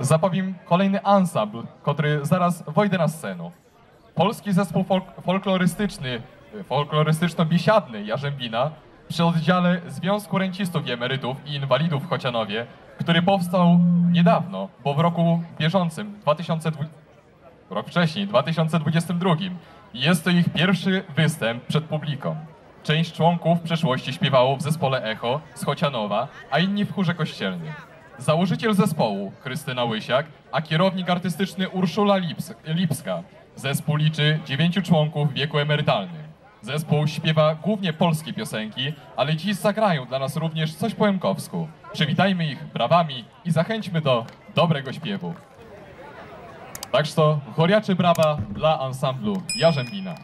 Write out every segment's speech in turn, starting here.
Zapowiem kolejny ansambl, który zaraz wejdzie na scenę. Polski zespół folklorystyczno-biesiadny Jarzębina przy oddziale Związku Rencistów i Emerytów i Inwalidów w Chocianowie, który powstał niedawno, bo w roku bieżącym, rok wcześniej, 2022. Jest to ich pierwszy występ przed publiką. Część członków w przeszłości śpiewało w zespole Echo z Chocianowa, a inni w chórze kościelnym. Założyciel zespołu Krystyna Łysiak, a kierownik artystyczny Urszula Lipska. Zespół liczy 9 członków w wieku emerytalnym. Zespół śpiewa głównie polskie piosenki, ale dziś zagrają dla nas również coś po łemkowsku. Przywitajmy ich brawami i zachęćmy do dobrego śpiewu. Także to choriacze brawa dla ansamblu Jarzębina.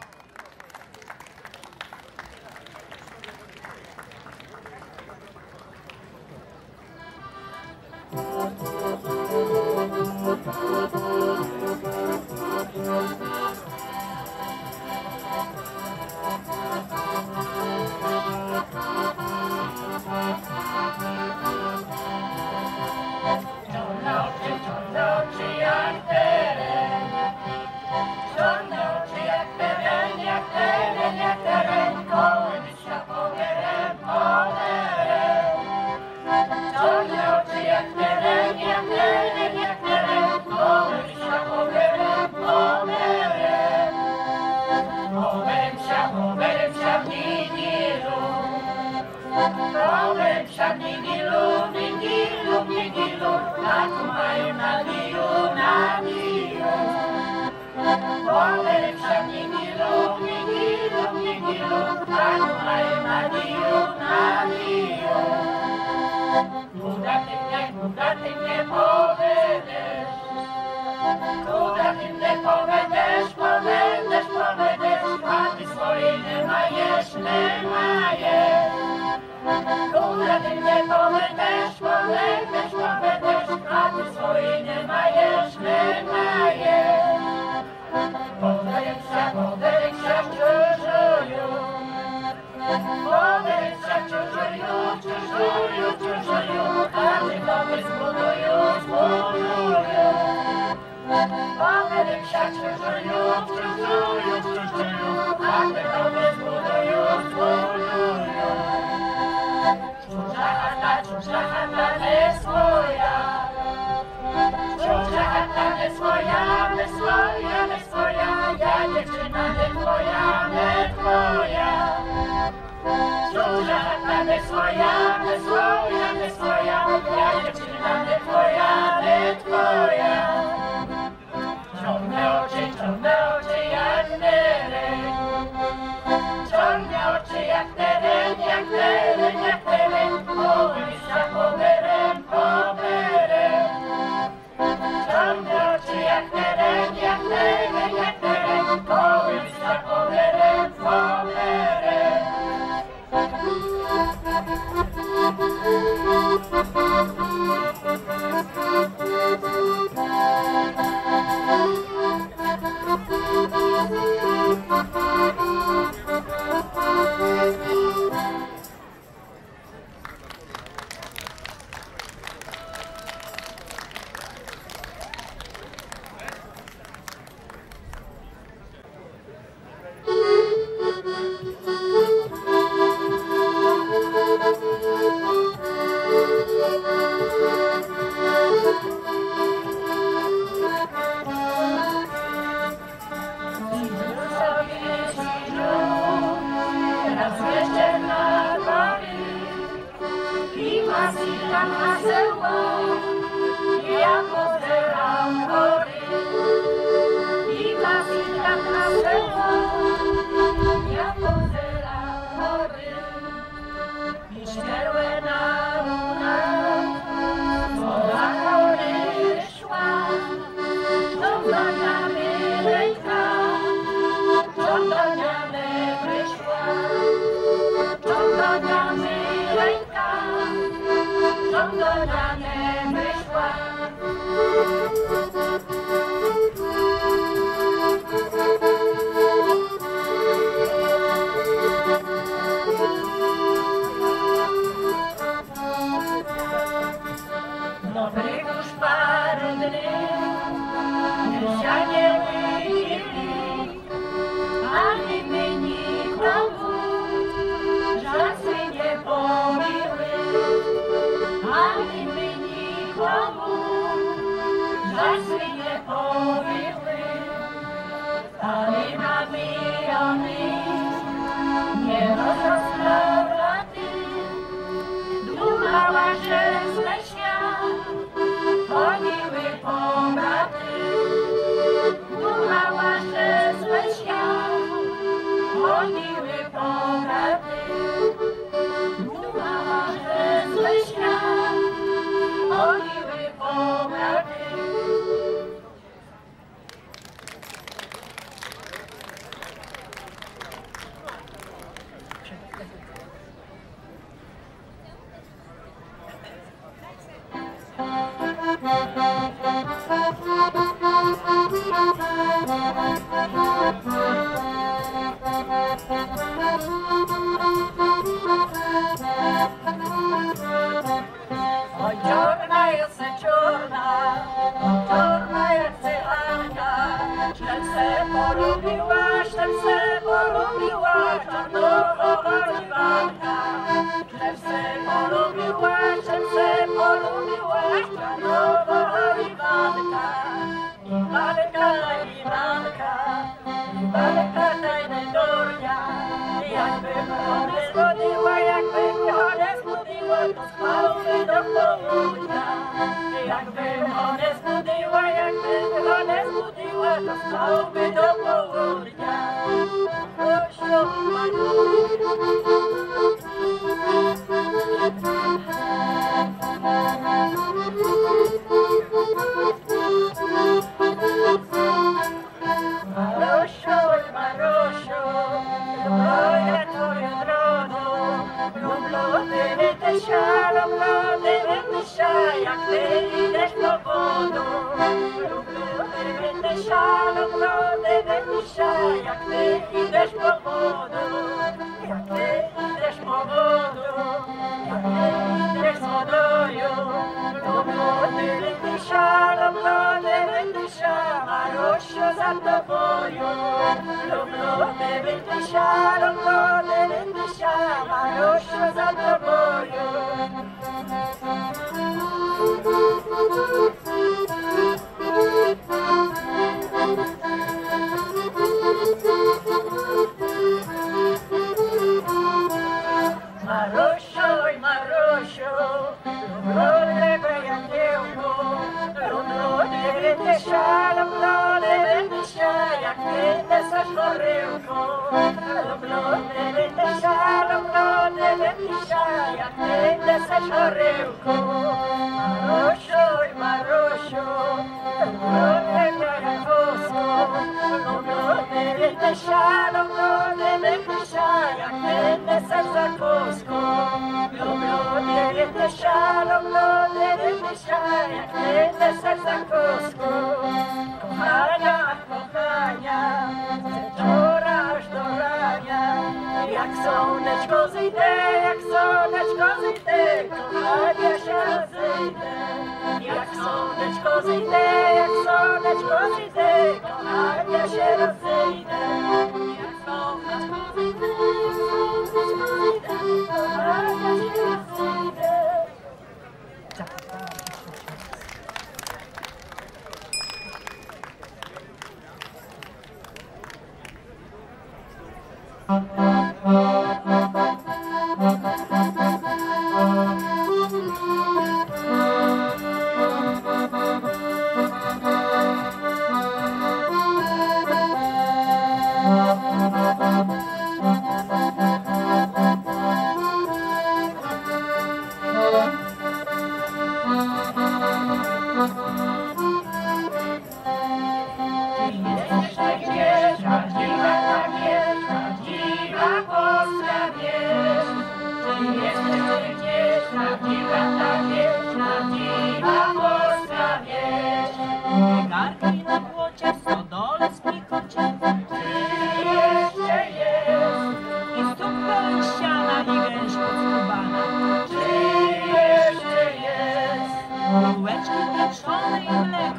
Bułeczki pieczone i mleko.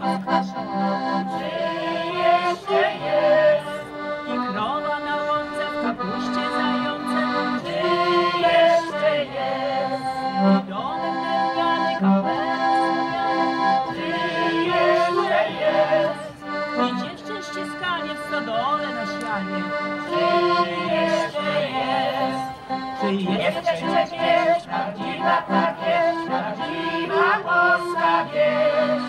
prawdziwa ta wieś, prawdziwa polska wieś.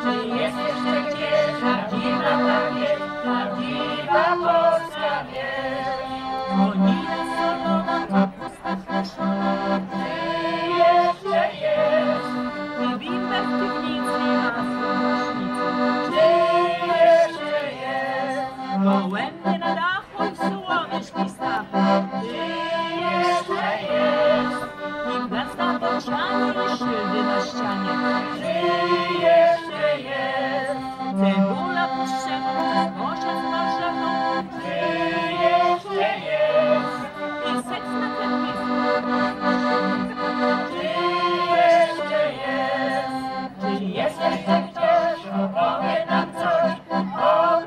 Czy jest jeszcze gdzieś prawdziwa ta wieś, prawdziwa polska wieś? Monina solona, kapusta kaszana, czy jeszcze jest? I bimber w piwnicy, masło w rusznicy, czy jeszcze jest? Gołębie na dachu i w słowie śpista, czy jeszcze jest? I gwiazda w oczanie i szyldy na ścianie, czy jeszcze jest? Cebula puszczona, zboża z marżaną, czy jeszcze jest? I seks na klepnisku, czy jeszcze jest? Czy jest jeszcze ktoś, opowie nam coś o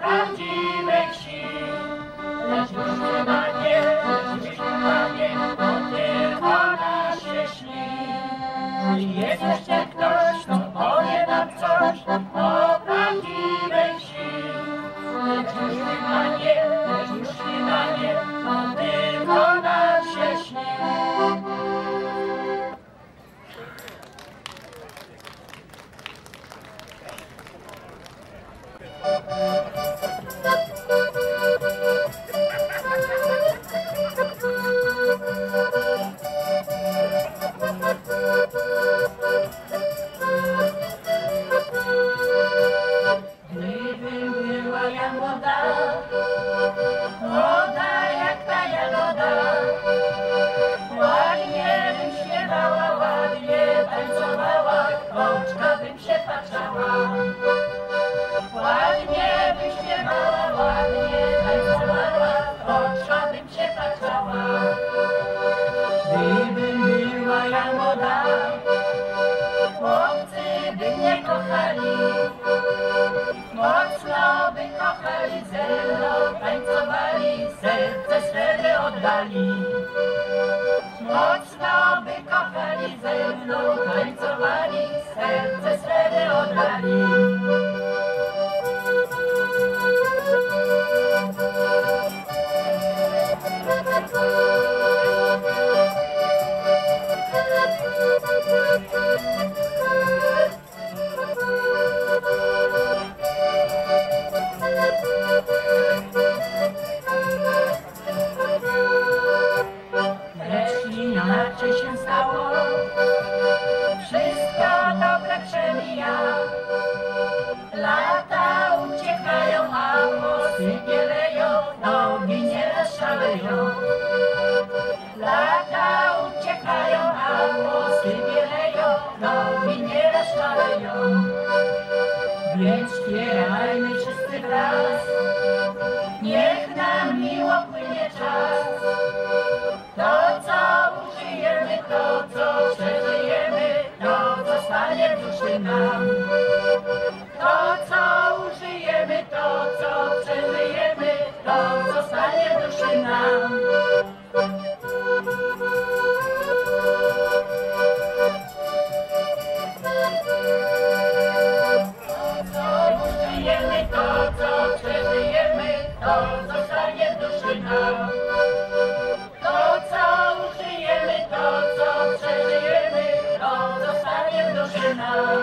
prawdziwej wsi? Lecz już nie ma nie, bo tylko nas się śni. Czy jest jeszcze ktoś, kto powie nam coś o prawdziwej wsi? Lecz już nie ma nie, bo tylko nam się śni. Gdybym była ja młoda, młoda jak ta jagoda, ładnie bym śpiewała, ładnie tańcowała, oczka bym się patrzała. Ładnie bym śpiewała, ładnie tańcowała, oczka bym się patrzała. Gdybym była ja młoda, chłopcy by mnie kochali, mocno by kochali ze mną, tańcowali, serce swe by oddali. Mocno by kochali ze mną, tańcowali, serce swe by oddali. Lecz inaczej się stało, wszystko dobre przemija. Lata uciekają, a włosy bieleją, nogi nieraz szaleją. Lata uciekają, a włosy bieleją, nogi nieraz szaleją. Więc śpiewajmy wszyscy wraz, niech nam miło płynie czas. To, co użyjemy, to, co przeżyjemy, to zostanie w duszy nam. To, co użyjemy, to, co przeżyjemy, to zostanie w duszy nam. To, co przeżyjemy, to zostanie w duszy nam. To, co użyjemy, to, co przeżyjemy, to zostanie w duszy nam.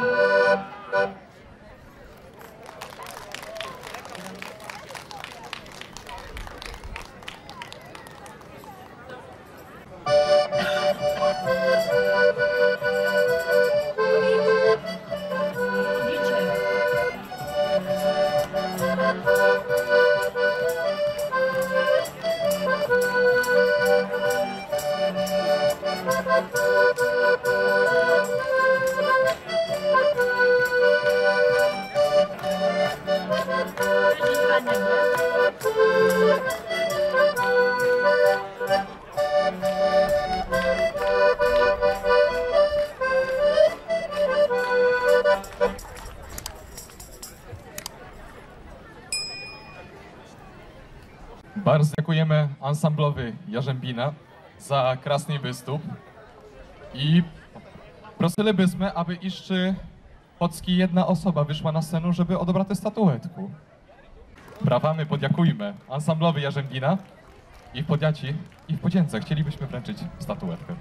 Bardzo dziękujemy ansamblowi Jarzębina za krasny występ i prosilibyśmy, aby jeszcze Polski jedna osoba wyszła na scenę, żeby odebrać statuetkę. Brawamy, podziękujmy ansamblowi Jarzębina i w podzięce chcielibyśmy wręczyć statuetkę.